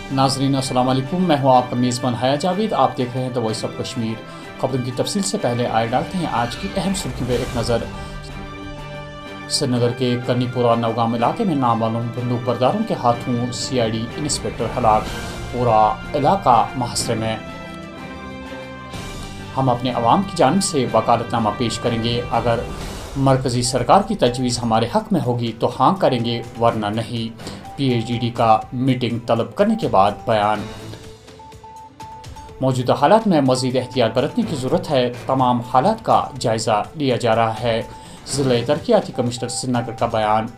नाज़रीन अस्सलाम वालेकुम, मैं हूँ आपका मेज़बान हया जावेद। आप देख रहे हैं द वॉइस ऑफ कश्मीर। खबरों की तफसील से पहले आए डालते हैं आज की अहम सुर्खियों पर एक नज़र। श्रीनगर के कन्नीपुरा नौगाम इलाके में नामालूम बंदूक बरदारों के हाथों CID इंस्पेक्टर हलाक, पूरा इलाका मुहसरे में। हम अपने अवाम की जानिब से वकालतनामा पेश करेंगे, अगर मरकज़ी सरकार की तजवीज़ हमारे हक़ में होगी तो हाँ करेंगे वरना नहीं। PHDD का मीटिंग तलब करने के बाद बयान। मौजूदा हालात में मज़ीद एहतियात बरतने की ज़रूरत है, तमाम हालात का जायज़ा लिया जा रहा है। ज़िले तरक्याती कमिश्नर श्रीनगर का बयान।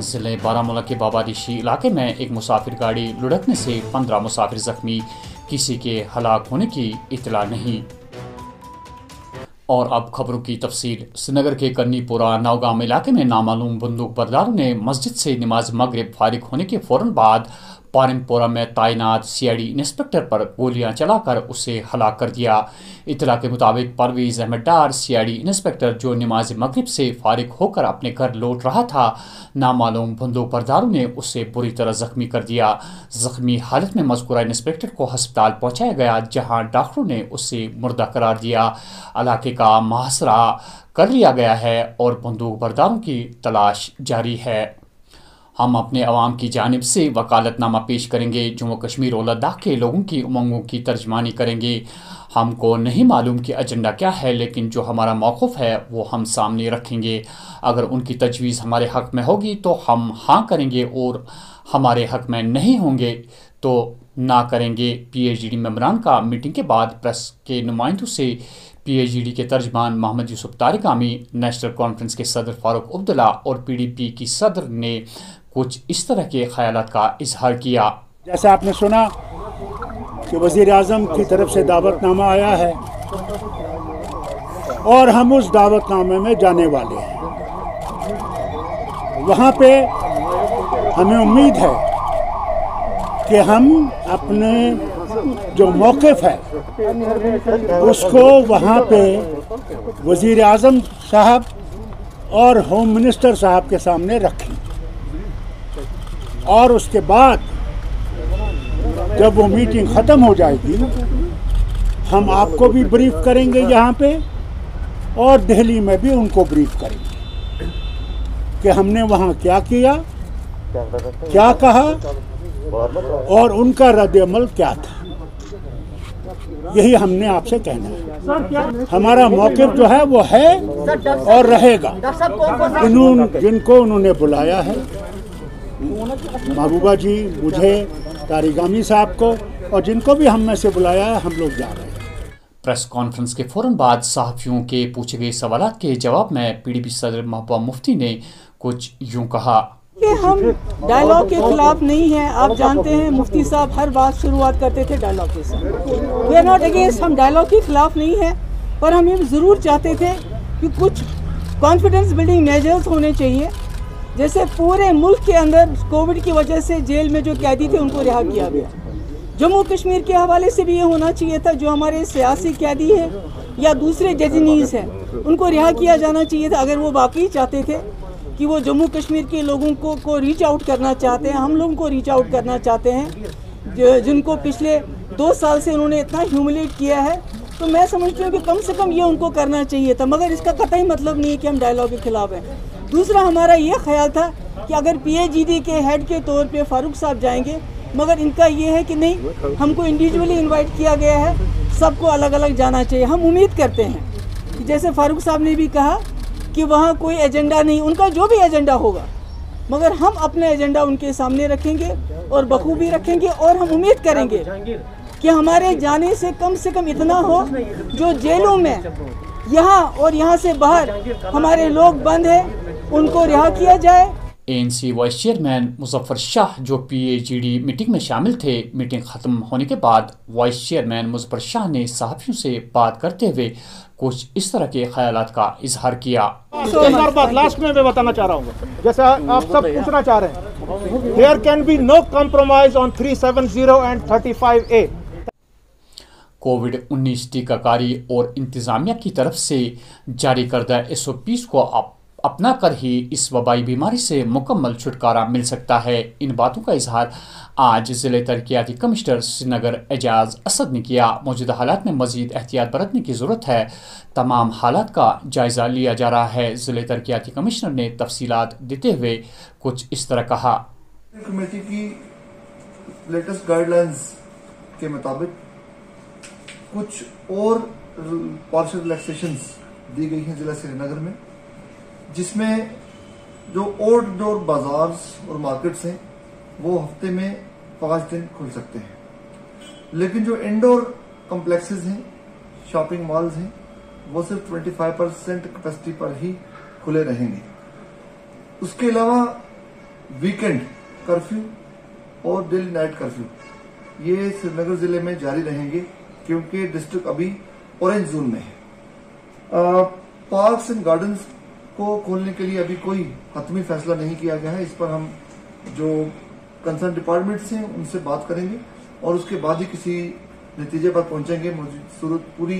ज़िले बारामूला के बाबारिशी इलाके में एक मुसाफिर गाड़ी लुढ़कने से 15 मुसाफिर ज़ख्मी, किसी के हलाक होने की इतला नहीं। और अब खबरों की तफसील। श्रीनगर के कन्नीपुरा नौगाम इलाके में नामालूम बंदूक बरदारों ने मस्जिद से नमाज मगरिब फारिग होने के फ़ौरन बाद पारिमपोरा में तैनात CID इंस्पेक्टर पर गोलियां चलाकर उसे हलाक कर दिया। इतला के मुताबिक परवेज़ अहमद डार CID इंस्पेक्टर जो नमाज मगरिब से फारिग होकर अपने घर लौट रहा था, नामालूम बंदूक बरदारों ने उसे बुरी तरह जख्मी कर दिया। जख्मी हालत में मज़कूरा इंस्पेक्टर को अस्पताल पहुंचाया गया, जहां डॉक्टरों ने उसे मुर्दा करार दिया। इलाके का मुहासरा कर लिया गया है और बंदूक बरदारों की तलाश जारी है। हम अपने अवाम की जानिब से वकालतनामा पेश करेंगे, जम्मू कश्मीर और लद्दाख के लोगों की उमंगों की तर्जमानी करेंगे। हमको नहीं मालूम कि एजेंडा क्या है, लेकिन जो हमारा मौक़िफ़ है वो हम सामने रखेंगे। अगर उनकी तजवीज़ हमारे हक़ में होगी तो हम हाँ करेंगे और हमारे हक़ में नहीं होंगे तो ना करेंगे। PHDD मेंबरान का मीटिंग के बाद प्रेस के नुमाइंदों से PHDD के तर्जमान मोहम्मद यूसुफ तारिकामी, नेशनल कॉन्फ्रेंस के सदर फारूक अब्दुल्ला और PDP की सदर ने कुछ इस तरह के ख्यालात का इजहार किया। जैसा आपने सुना कि वज़ीर आज़म की तरफ से दावतनामा आया है और हम उस दावतनामे में जाने वाले हैं। वहाँ पे हमें उम्मीद है कि हम अपने जो मौक़िफ़ है उसको वहाँ पे वज़ीर आज़म साहब और होम मिनिस्टर साहब के सामने रखें, और उसके बाद जब वो मीटिंग ख़त्म हो जाएगी हम आपको भी ब्रीफ करेंगे यहाँ पे, और दिल्ली में भी उनको ब्रीफ करेंगे कि हमने वहाँ क्या किया, क्या कहा और उनका रद्द-ए-अमल क्या था। यही हमने आपसे कहना है। हमारा मौक़िफ़ जो है वो है और रहेगा। जिनको उन्होंने बुलाया है, महबूबा जी, मुझे, तारिगामी साहब को, और जिनको भी हम में से बुलाया है, हम लोग जा रहे हैं। प्रेस कॉन्फ्रेंस के फ़ौरन बाद सहाफ़ियों के पूछे गए सवालात के जवाब में PDP सदर महबूबा मुफ्ती ने कुछ यूँ कहा कि हम डायलॉग के खिलाफ नहीं हैं। आप जानते हैं मुफ्ती साहब हर बात शुरुआत करते थे डायलॉग के साथ। वी आर नॉट अगेंस्ट, हम डायलॉग के खिलाफ नहीं हैं, पर हम ये ज़रूर चाहते थे कि कुछ कॉन्फिडेंस बिल्डिंग मेजर्स होने चाहिए। जैसे पूरे मुल्क के अंदर कोविड की वजह से जेल में जो कैदी थे उनको रिहा किया गया। जम्मू कश्मीर के हवाले से भी ये होना चाहिए था, जो हमारे सियासी कैदी हैं या दूसरे डेजिनीज़ हैं उनको रिहा किया जाना चाहिए था। अगर वो वाकई चाहते थे कि वो जम्मू कश्मीर के लोगों को रीच आउट करना चाहते हैं, हम लोगों को रीच आउट करना चाहते हैं, जिनको पिछले 2 साल से उन्होंने इतना ह्यूमिलेट किया है, तो मैं समझती हूँ कि कम से कम ये उनको करना चाहिए था। मगर इसका कतई मतलब नहीं है कि हम डायलॉग के खिलाफ हैं। दूसरा, हमारा ये ख्याल था कि अगर PHDD के हेड के तौर पे फारूक साहब जाएंगे, मगर इनका ये है कि नहीं, हमको इंडिविजुअली इनवाइट किया गया है, सबको अलग अलग जाना चाहिए। हम उम्मीद करते हैं कि जैसे फारूक साहब ने भी कहा कि वहाँ कोई एजेंडा नहीं, उनका जो भी एजेंडा होगा, मगर हम अपना एजेंडा उनके सामने रखेंगे और बखूबी रखेंगे। और हम उम्मीद करेंगे कि हमारे जाने से कम इतना हो, जो जेलों में यहाँ और यहाँ से बाहर हमारे लोग बंद हैं उनको रिहा किया जाए। ANC vice chairman Muzaffar Shah जो PHDD मीटिंग में शामिल थे, मीटिंग ख़त्म होने के बाद वाइस चेयरमैन मुजफ्फर शाह ने सहाफ़ियों से बात करते हुए कुछ इस तरह के ख्यालात का इजहार किया। लास्ट में मैं बताना चाह रहा हूँ, जैसा आप सब पूछना चाह रहे हैं, there can be no compromise on 370 and 35A। कोविड-19 टीकाकारी और इंतज़ामिया की तरफ से जारी करदा SOPs को अब अपना कर ही इस वबाई बीमारी से मुकम्मल छुटकारा मिल सकता है। इन बातों का इजहार आज ज़िले तरक्याती कमिश्नर श्रीनगर एजाज असद ने किया। मौजूदा हालात में मजीद एहतियात बरतने की ज़रूरत है। तमाम हालात का जायज़ा लिया जा रहा है। ज़िले तरक्याती कमिश्नर ने तफसीलात देते हुए कुछ इस तरह कहा। कमेटी की लेटेस्ट गाइडलाइंस के मुताबिक कुछ और पार्शियल रिलैक्सेशंस दी गई हैं जिला श्रीनगर में, जिसमें जो आउटडोर बाजार और मार्केट्स हैं वो हफ्ते में 5 दिन खुल सकते हैं, लेकिन जो इंडोर कॉम्प्लेक्सेस हैं, शॉपिंग मॉल्स हैं, वो सिर्फ 25% कैपेसिटी पर ही खुले रहेंगे। उसके अलावा वीकेंड कर्फ्यू और डेली नाइट कर्फ्यू ये श्रीनगर जिले में जारी रहेंगे, क्योंकि डिस्ट्रिक्ट अभी ऑरेंज जोन में है। पार्क्स एंड गार्डन्स को खोलने के लिए अभी कोई हतमी फैसला नहीं किया गया है। इस पर हम जो कंसर्न डिपार्टमेंट्स हैं उनसे बात करेंगे और उसके बाद ही किसी नतीजे पर पहुंचेंगे, पूरी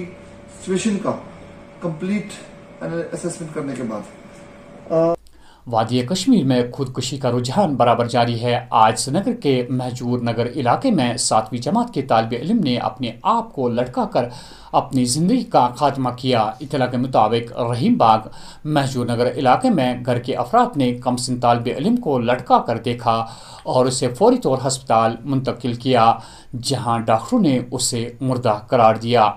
सिचुएशन का कंप्लीट असेसमेंट करने के बाद। वादी कश्मीर में खुदकुशी का रुझान बराबर जारी है। आज श्रीनगर के महजूर नगर इलाके में 7वीं जमात के तालिब इल्म ने अपने आप को लटका कर अपनी जिंदगी का खात्मा किया। इत्तला के मुताबिक रहीम बाग महजूर नगर इलाके में घर के अफराद ने कमसिन तालिब इल्म को लटका कर देखा और उसे फौरी तौर हस्पताल मुंतकिल किया, जहां डॉक्टरों ने उसे मुर्दा करार दिया।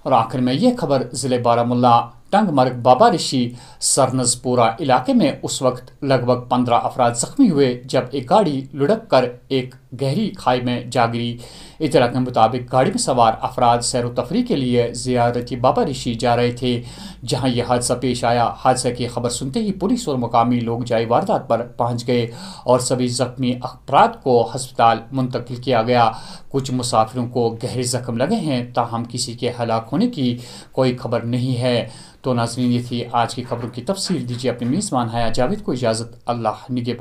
और आखिर में यह खबर जिले बारामुल्ला टंगमर्ग बाबा ऋषि सरनजपुरा इलाके में उस वक्त लगभग 15 अफराद जख्मी हुए जब एक गाड़ी लुढ़क कर एक गहरी खाई में जा गिरी। इत्तला के मुताबिक गाड़ी में सवार अफराद सैर व तफरीह के लिए ज़ियारती बाबा ऋषि जा रहे थे, जहां यह हादसा पेश आया। हादसे की खबर सुनते ही पुलिस और मुकामी लोग जाए वारदात पर पहुंच गए और सभी जख्मी अफराद को हस्पताल मुंतकिल किया गया। कुछ मुसाफिरों को गहरे जख्म लगे हैं, ताहम किसी के हलाक होने की कोई खबर नहीं है। तो नाज़रीन, ये थी आज की खबरों की तफसील। दीजिए अपने मेज़बान हया जावेद को इजाज़त। अल्लाह निगहबान।